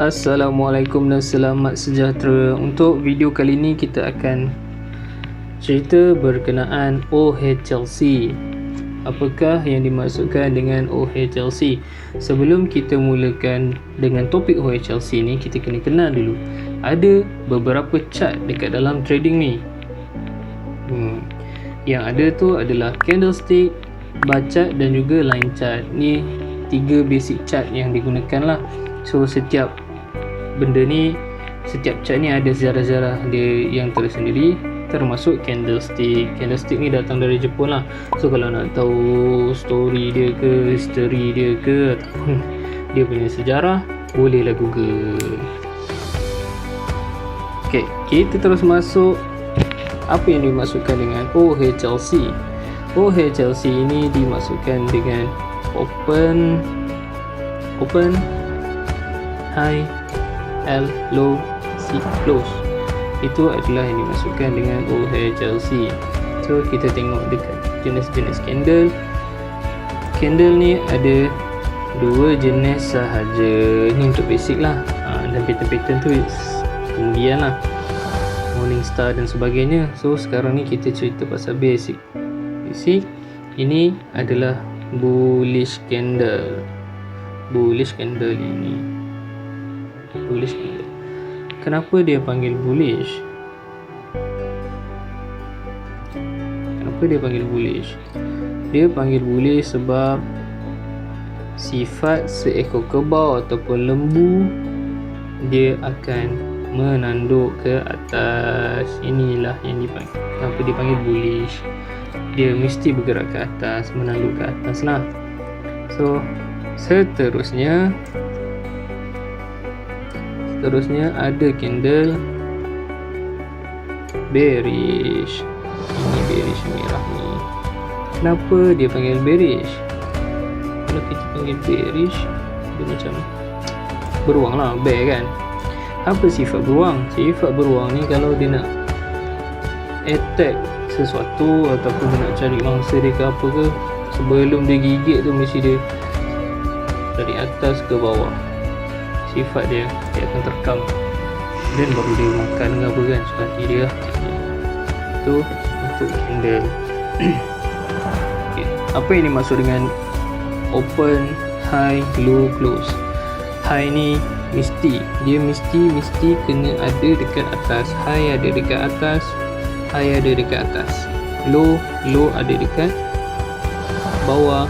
Assalamualaikum dan selamat sejahtera. Untuk video kali ini kita akan cerita berkenaan OHLC. Apakah yang dimaksudkan dengan OHLC? Sebelum kita mulakan dengan topik OHLC ni, kita kena kenal dulu. Ada beberapa chart dekat dalam trading ni. Yang ada tu adalah candlestick, bar chart dan juga line chart. Ni tiga basic chart yang digunakan lah. So setiap benda ni, setiap chart ni ada sejarah-sejarah dia yang tersendiri, termasuk candlestick. Candlestick ni datang dari Jepun lah. So kalau nak tahu story dia ke, history dia ke, ataupun dia punya sejarah, bolehlah Google. Okay, kita terus masuk. Apa yang dimaksudkan dengan OHLC? OHLC ini dimaksudkan dengan open, high, L, low, C, close. Itu adalah yang dimaksudkan dengan OHLC. So kita tengok dekat jenis-jenis candle. Candle ni ada dua jenis sahaja. Ni untuk basic lah. Dan pattern-pattern tu kemudian lah, morning star dan sebagainya. So sekarang ni kita cerita pasal basic. Ini adalah bullish candle. Bullish candle ini. Bullish candle. Kenapa dia panggil bullish? Kenapa dia panggil bullish? Dia panggil bullish sebab sifat seekor kerbau ataupun lembu, dia akan menanduk ke atas. Inilah yang dipanggil, kenapa dia panggil bullish. Dia mesti bergerak ke atas, menanduk ke atas lah. So seterusnya ada candle bearish. Ini bearish merah ni. Kenapa dia panggil bearish? Kalau kita panggil bearish, dia macam beruang lah, bear kan. Apa sifat beruang? Sifat beruang ni kalau dia nak attack sesuatu ataupun dia nak cari mangsa dia ke apa ke, sebelum dia gigit tu mesti dia dari atas ke bawah. Sifat dia akan terkam, dan baru dia makan ke apa kan, suka hati dia. Itu untuk candle. Okay. Apa yang dimaksud dengan open, high, low, close? High ni mesti kena ada dekat atas. High ada dekat atas, high ada dekat atas. Low ada dekat bawah,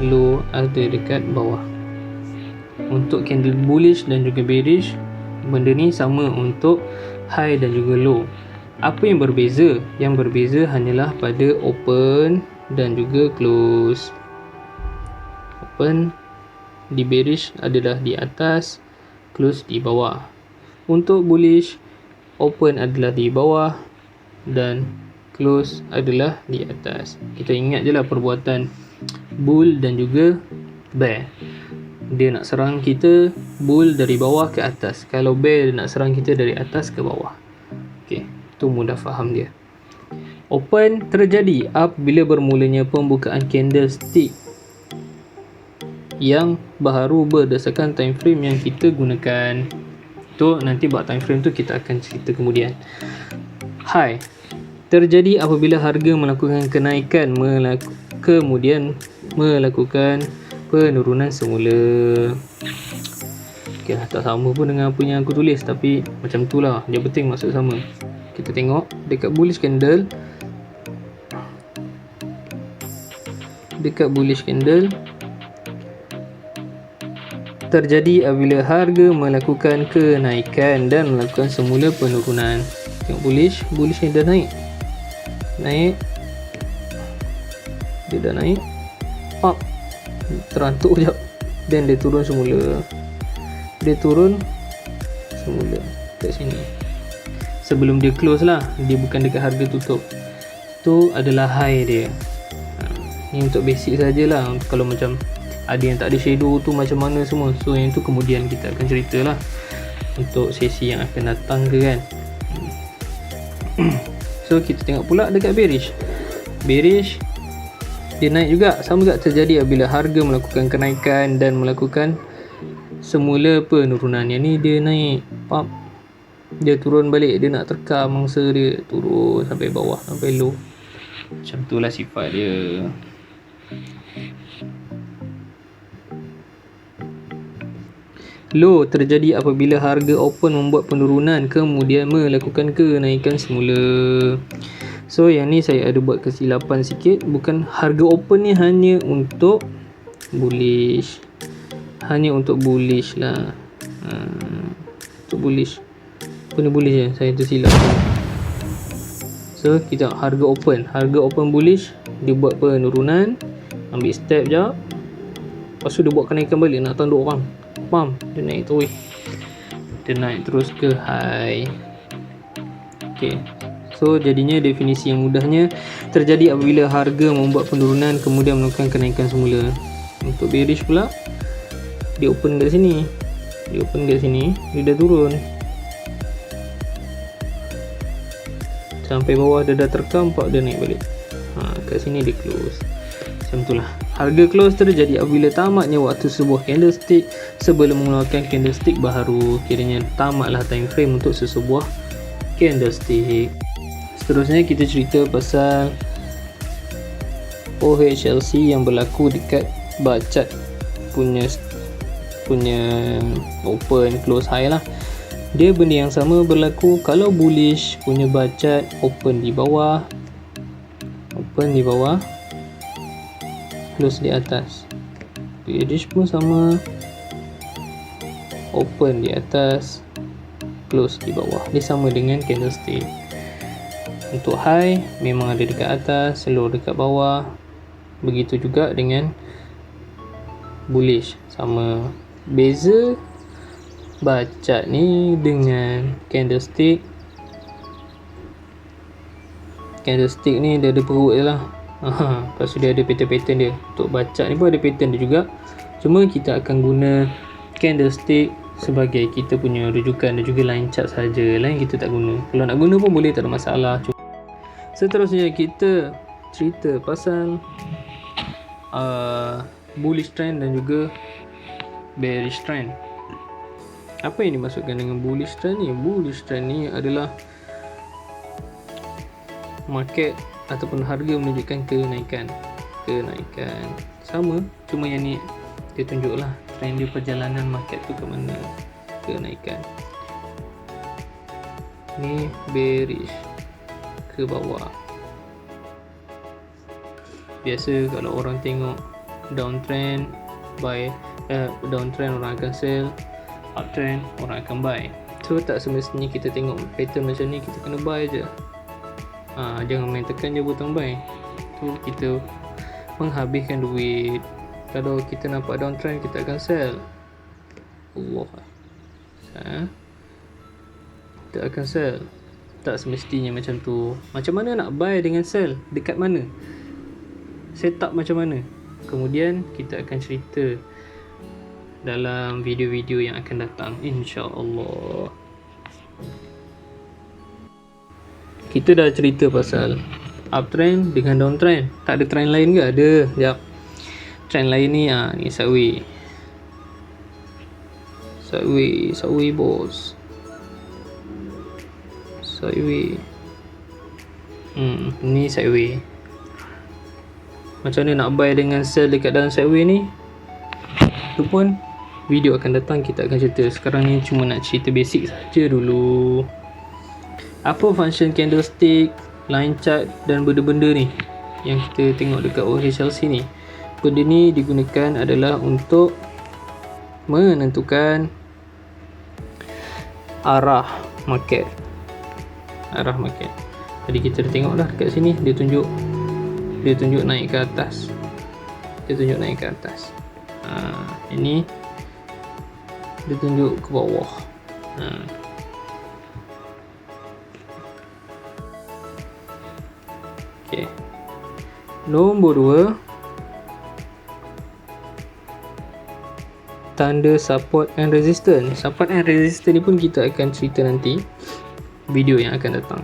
low ada dekat bawah. Untuk candle bullish dan juga bearish, benda ni sama untuk high dan juga low. Apa yang berbeza? Yang berbeza hanyalah pada open dan juga close. Open di bearish adalah di atas, close di bawah. Untuk bullish, open adalah di bawah dan close adalah di atas. Kita ingat je lah perbuatan bull dan juga bear. Dia nak serang kita, bull dari bawah ke atas. Kalau bear, dia nak serang kita dari atas ke bawah. Okey, tu mudah faham dia. Open terjadi apabila bermulanya pembukaan candlestick yang baharu berdasarkan time frame yang kita gunakan. Tu nanti buat time frame tu kita akan cerita kemudian. High terjadi apabila harga melakukan kenaikan, kemudian melakukan penurunan semula. Okay, tak sama pun dengan apa yang aku tulis, tapi macam tu lah, yang penting maksud sama. Kita tengok dekat bullish candle. Dekat bullish candle terjadi apabila harga melakukan kenaikan dan melakukan semula penurunan. Tengok bullish ni dah naik, dia dah naik up, terantuk sekejap, dan dia turun semula. Kat sini sebelum dia close lah, dia bukan dekat harga tutup. Tu adalah high dia. Ni untuk basic sajalah. Kalau macam ada yang tak ada shadow tu macam mana semua, so yang tu kemudian kita akan ceritalah untuk sesi yang akan datang ke kan. So kita tengok pula dekat bearish. Dia naik juga, sama juga terjadi apabila harga melakukan kenaikan dan melakukan semula penurunan. Yang ni dia naik, dia turun balik, dia nak terkam mangsa dia, turun sampai bawah, sampai low. Macam tu lah sifat dia. Low terjadi apabila harga open membuat penurunan kemudian melakukan kenaikan semula. So yang ni saya ada buat kesilapan sikit. Bukan harga open ni hanya untuk bullish. Hanya untuk bullish lah. Untuk bullish. Apa ni bullish je? Saya tersilap. So kita harga open. Harga open bullish, dia buat penurunan, ambil step jap, lepas tu dia buat kenaikan balik, nak tanduk orang. Dia naik terus. Dia naik terus ke high. Okay. So jadinya definisi yang mudahnya, terjadi apabila harga membuat penurunan kemudian melakukan kenaikan semula. Untuk bearish pula, dia open kat sini. Dia dah turun sampai bawah, dia dah terkam, dia naik balik. Kat sini dia close. Macam itulah. Harga close terjadi apabila tamatnya waktu sebuah candlestick sebelum mengeluarkan candlestick baharu. Kiranya tamatlah time frame untuk sesebuah candlestick. Seterusnya kita cerita pasal OHLC yang berlaku dekat bar chart punya open close high lah. Dia benda yang sama berlaku kalau bullish punya bar chart open di bawah, close di atas. Bearish pun sama, open di atas, close di bawah. Dia sama dengan candlestick. Untuk high memang ada dekat atas, low dekat bawah. Begitu juga dengan bullish, sama. Beza bar chart ni dengan candlestick ni dia ada perut je lah. Lepas tu dia ada pattern dia. Untuk bar chart ni pun ada pattern dia juga, cuma kita akan guna candlestick sebagai kita punya rujukan dan juga line chart saja. Lain kita tak guna. Kalau nak guna pun boleh, tak ada masalah. Seterusnya kita cerita pasal bullish trend dan juga bearish trend. Apa yang dimaksudkan dengan bullish trend ni? Bullish trend ni adalah market ataupun harga menunjukkan kenaikan. Sama, cuma yang ni dia tunjuklah trend dia, perjalanan market tu ke mana, kenaikan. Ni bearish, ke bawah. Biasa kalau orang tengok downtrend, downtrend orang akan sell, uptrend orang akan buy. So tak semestinya kita tengok pattern macam ni kita kena buy je. Jangan main tekan je butang buy. Tu kita menghabiskan duit. Kalau kita nampak downtrend, kita akan sell. Kita akan sell. Tak semestinya macam tu. Macam mana nak buy dengan sell? Dekat mana? Setup macam mana? Kemudian kita akan cerita dalam video-video yang akan datang, insya-Allah. Kita dah cerita pasal uptrend dengan downtrend. Tak ada trend lain ke? Ada. Sekejap. Trend lain ni ni sideways. Sideways bos. Sideways. Ni sideways. Macam mana nak buy dengan sell dekat dalam sideways ni? Tu pun video akan datang, kita akan cerita. Sekarang ni cuma nak cerita basic saja dulu. Apa function candlestick, line chart dan benda-benda ni yang kita tengok dekat OHLC ni? Benda ni digunakan adalah untuk menentukan arah market. Jadi kita dah tengok dah dekat sini, dia tunjuk naik ke atas. Ini dia tunjuk ke bawah. Okey. Nombor 2, tanda support and resistance. Support and resistance ni pun kita akan cerita nanti, video yang akan datang.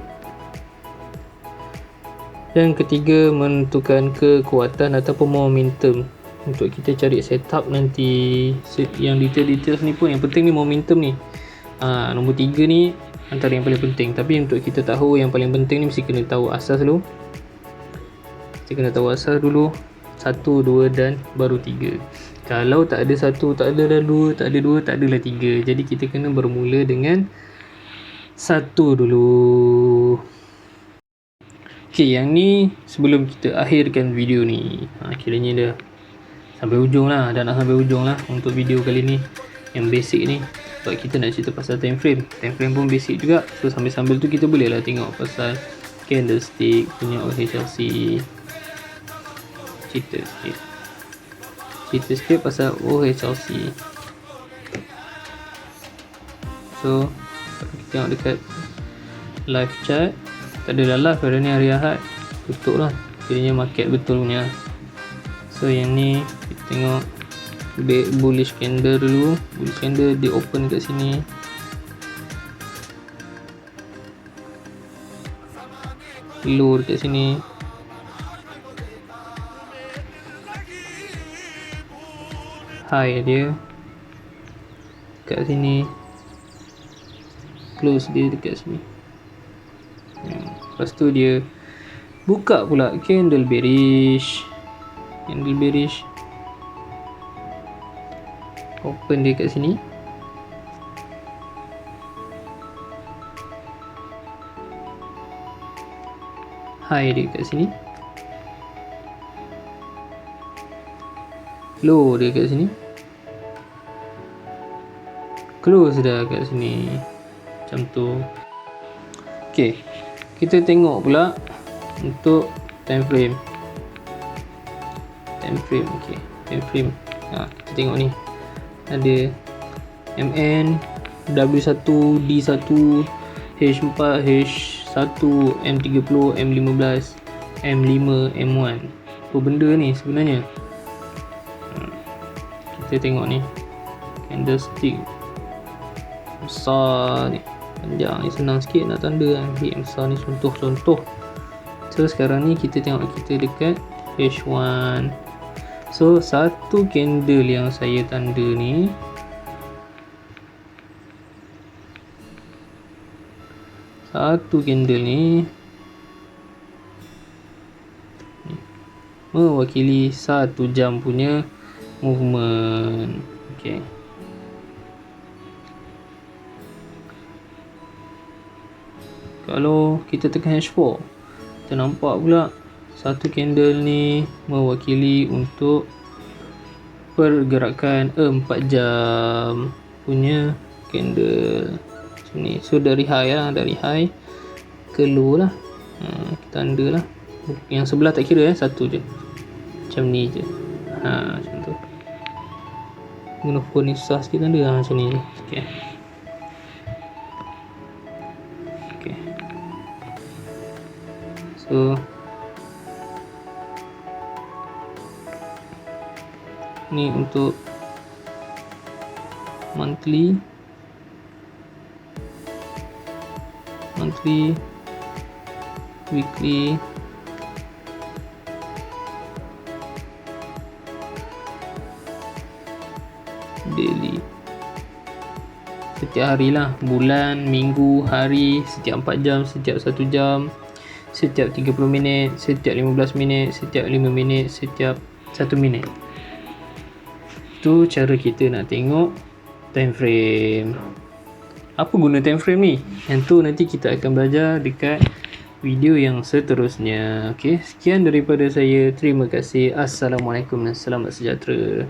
Yang ketiga, menentukan kekuatan ataupun momentum untuk kita cari setup nanti. Yang detail-detail ni pun yang penting ni momentum ni. Nombor 3 ni antara yang paling penting. Tapi untuk kita tahu yang paling penting ni mesti kena tahu asas dulu. Kita kena tahu asas dulu. 1, 2 dan baru 3. Kalau tak ada 1, tak ada 2, tak ada 2, tak adalah 3. Jadi kita kena bermula dengan 1 dulu. Okey, yang ni sebelum kita akhirkan video ni. Kiranya dah sampai hujung lah. Dah nak sampai hujung lah untuk video kali ni. Yang basic ni. Sebab kita nak cerita pasal time frame. Time frame pun basic juga. So sambil-sambil tu kita boleh lah tengok pasal candlestick punya OHLC. Cerita sikit pasal OHLC. So kita tengok dekat live chart. Tak ada live pada ni hari Ahad. Tutup lah. Kiranya market betul punya. So yang ni kita tengok bullish candle dulu. Bullish candle dia open kat sini. Low dekat sini. High dia kat sini. Close dia dekat sini. Lepas tu dia buka pula candle bearish. Open dia kat sini. High dia kat sini. Low dia kat sini. Close dah kat sini. Macam tu. Okay, kita tengok pula untuk time frame. Okay, time frame. Kita tengok ni. Ada MN, W1, D1, H4, H1, M30, M15, M5, M1. Apa benda ni sebenarnya? Kita tengok ni. Candlestick besar ni. Panjang ni senang sikit nak tanda kan. Yang besar ni contoh-contoh. So sekarang ni kita tengok kita dekat H1. So satu candle yang saya tanda ni mewakili 1 jam punya movement. Okay. Kalau kita tekan H4, kita nampak pula satu candle ni mewakili untuk pergerakan 4 jam punya candle. Macam ni. So dari high ke low lah. Kita tanda lah. Yang sebelah tak kira satu je. Macam ni je. Macam tu. Guna phone ni susah sikit tanda macam ni je. Okay. So ni untuk monthly, weekly, daily. Setiap hari lah, bulan, minggu, hari, setiap 4 jam, setiap 1 jam, setiap 30 minit, setiap 15 minit, setiap 5 minit, setiap 1 minit. Itu cara kita nak tengok time frame. Apa guna time frame ni? Yang tu nanti kita akan belajar dekat video yang seterusnya. Okey, sekian daripada saya. Terima kasih. Assalamualaikum dan selamat sejahtera.